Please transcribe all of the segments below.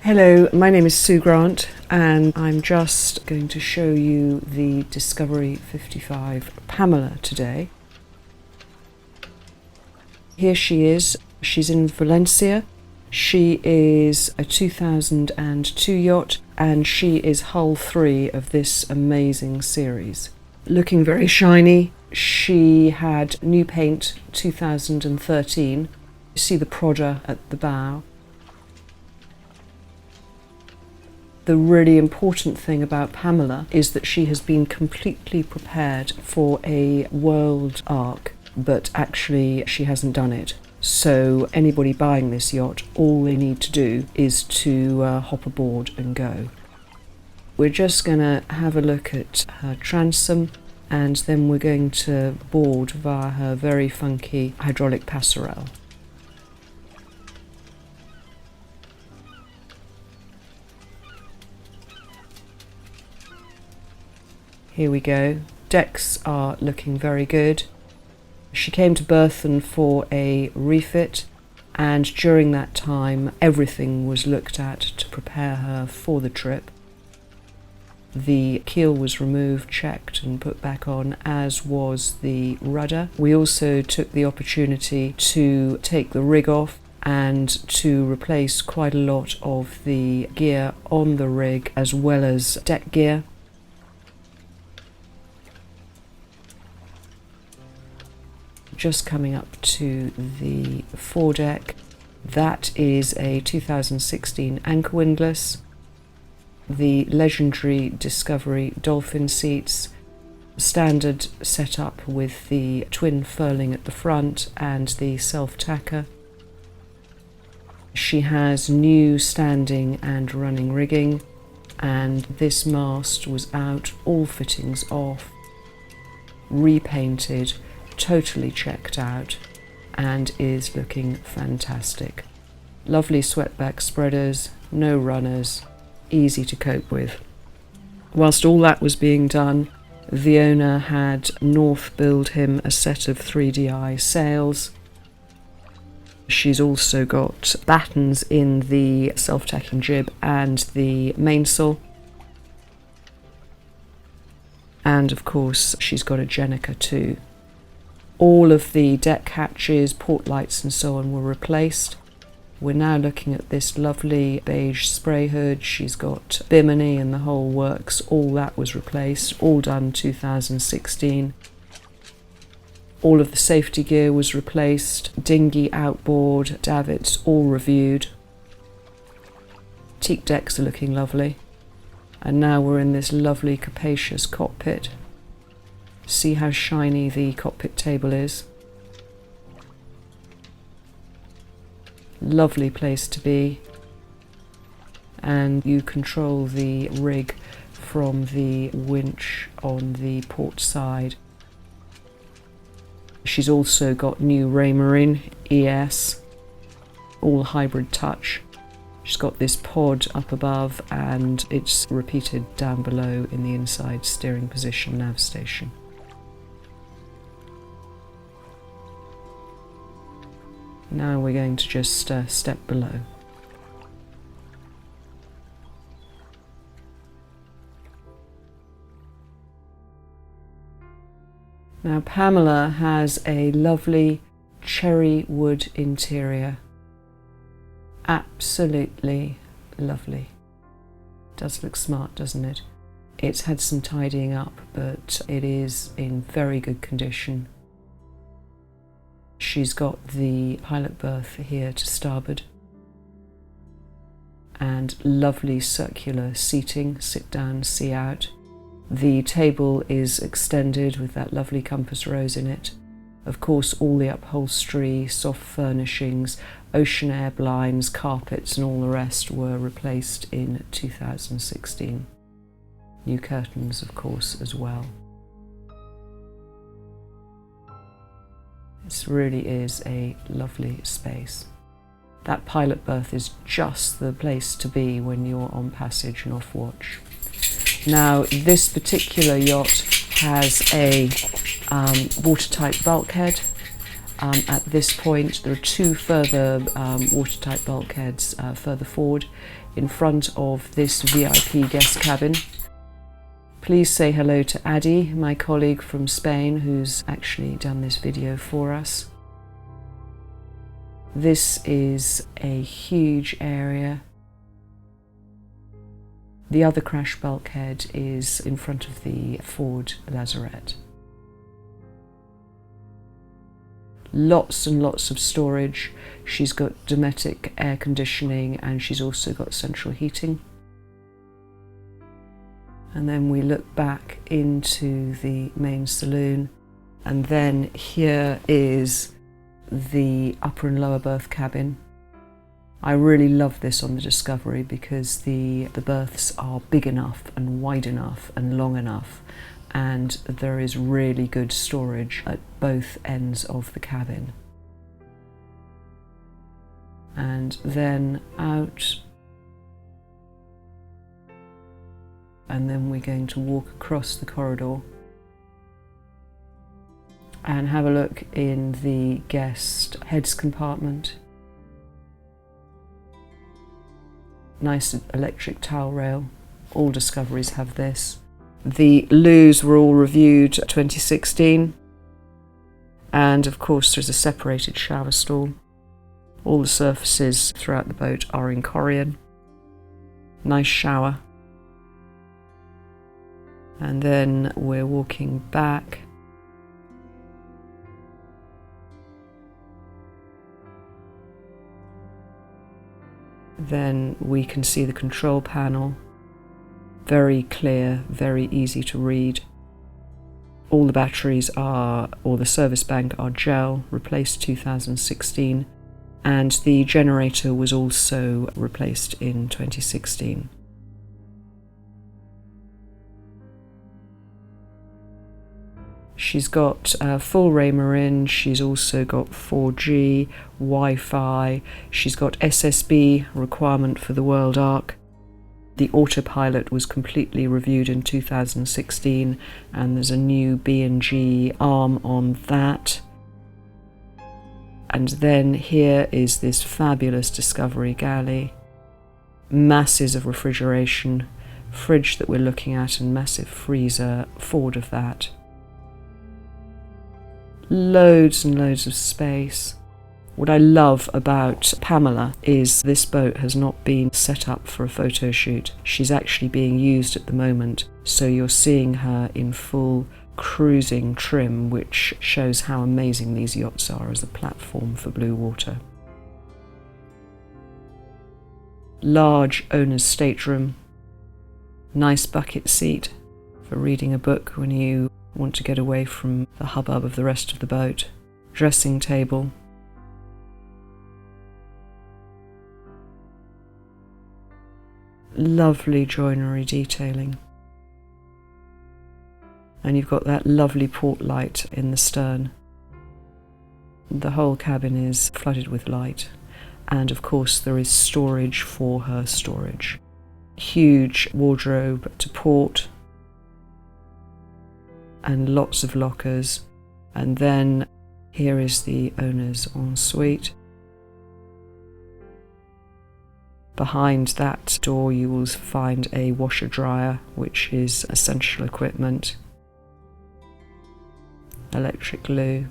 Hello, my name is Sue Grant and I'm just going to show you the Discovery 55 Pamela today. Here she is. She's in Valencia. She is a 2002 yacht and she is hull 3 of this amazing series. Looking very shiny. She had new paint 2013. You see the prodder at the bow. The really important thing about Pamela is that she has been completely prepared for a world arc, but actually she hasn't done it. So anybody buying this yacht, all they need to do is to hop aboard and go. We're just going to have a look at her transom and then we're going to board via her very funky hydraulic passerelle. Here we go. Decks are looking very good. She came to Berthon for a refit, and during that time everything was looked at to prepare her for the trip. The keel was removed, checked and put back on, as was the rudder. We also took the opportunity to take the rig off and to replace quite a lot of the gear on the rig as well as deck gear. Just coming up to the foredeck. That is a 2016 anchor windlass. The legendary Discovery dolphin seats, standard setup with the twin furling at the front and the self-tacker. She has new standing and running rigging, and this mast was out, all fittings off, repainted, totally checked out, and is looking fantastic. Lovely sweatback spreaders, no runners, easy to cope with. Whilst all that was being done, the owner had North build him a set of 3DI sails. She's also got battens in the self-tacking jib and the mainsail. And of course she's got a Jenica too. All of the deck hatches, port lights and so on were replaced. We're now looking at this lovely beige spray hood. She's got bimini and the whole works. All that was replaced, all done 2016. All of the safety gear was replaced. Dinghy, outboard, davits, all reviewed. Teak decks are looking lovely. And now we're in this lovely capacious cockpit. See how shiny the cockpit table is. Lovely place to be. And you control the rig from the winch on the port side. She's also got new Raymarine ES, all hybrid touch. She's got this pod up above and it's repeated down below in the inside steering position nav station. Now we're going to just step below. Now Pamela has a lovely cherry wood interior. Absolutely lovely. Does look smart, doesn't it? It's had some tidying up, but it is in very good condition. She's got the pilot berth here to starboard and lovely circular seating, sit down, see out. The table is extended with that lovely compass rose in it. Of course, all the upholstery, soft furnishings, ocean air blinds, carpets and all the rest were replaced in 2016. New curtains, of course, as well. This really is a lovely space. That pilot berth is just the place to be when you're on passage and off watch. Now, this particular yacht has a watertight bulkhead. At this point, there are two further watertight bulkheads further forward. in front of this VIP guest cabin. Please say hello to Addy, my colleague from Spain, who's actually done this video for us. This is a huge area. The other crash bulkhead is in front of the Ford lazarette. Lots and lots of storage. She's got Dometic air conditioning and she's also got central heating. And then we look back into the main saloon, and then here is the upper and lower berth cabin. I really love this on the Discovery because the berths are big enough and wide enough and long enough, and there is really good storage at both ends of the cabin. And then out, and then we're going to walk across the corridor and have a look in the guest heads compartment. Nice electric towel rail. All Discoveries have this. The loos were all reviewed 2016, and of course there's a separated shower stall. All the surfaces throughout the boat are in Korean. Nice shower. And then we're walking back. Then we can see the control panel. Very clear, very easy to read. All the batteries are, or the service bank are gel, replaced 2016, and the generator was also replaced in 2016. She's got full Raymarine, she's also got 4G, Wi-Fi, she's got SSB requirement for the World Arc. The autopilot was completely reviewed in 2016, and there's a new B&G arm on that. And then here is this fabulous Discovery galley. Masses of refrigeration, fridge that we're looking at, and massive freezer forward of that. Loads and loads of space. What I love about Pamela is this boat has not been set up for a photo shoot. She's actually being used at the moment, so you're seeing her in full cruising trim, which shows how amazing these yachts are as a platform for blue water. Large owner's stateroom. Nice bucket seat for reading a book when you want to get away from the hubbub of the rest of the boat. Dressing table. Lovely joinery detailing. And you've got that lovely port light in the stern. The whole cabin is flooded with light, and of course there is storage for her storage. Huge wardrobe to port, and lots of lockers. And then here is the owner's ensuite. Behind that door you will find a washer dryer, which is essential equipment. Electric loo.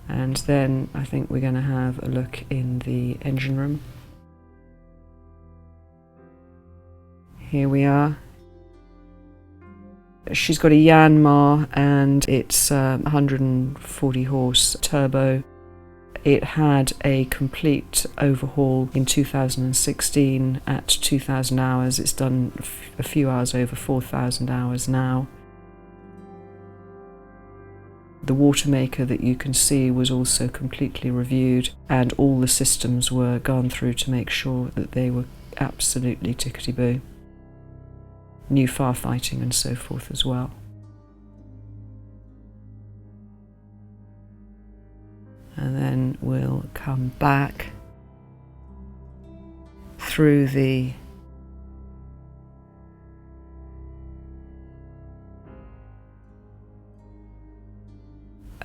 And then I think we're going to have a look in the engine room. Here we are. She's got a Yanmar and it's 140 horse turbo. It had a complete overhaul in 2016 at 2,000 hours. It's done a few hours over 4,000 hours now. The water maker that you can see was also completely reviewed, and all the systems were gone through to make sure that they were absolutely tickety-boo. New firefighting and so forth as well. And then we'll come back through the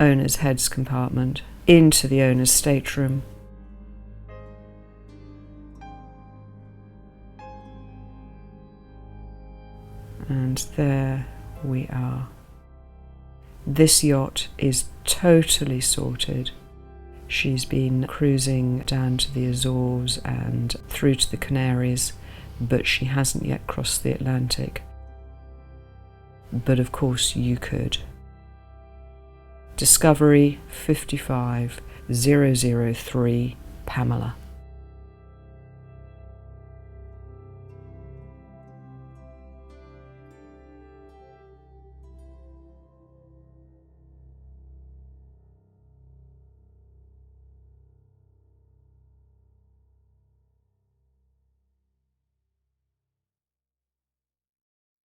owner's heads compartment into the owner's stateroom. And there we are. This yacht is totally sorted. She's been cruising down to the Azores and through to the Canaries, but she hasn't yet crossed the Atlantic. But of course you could. Discovery 55003 Pamela.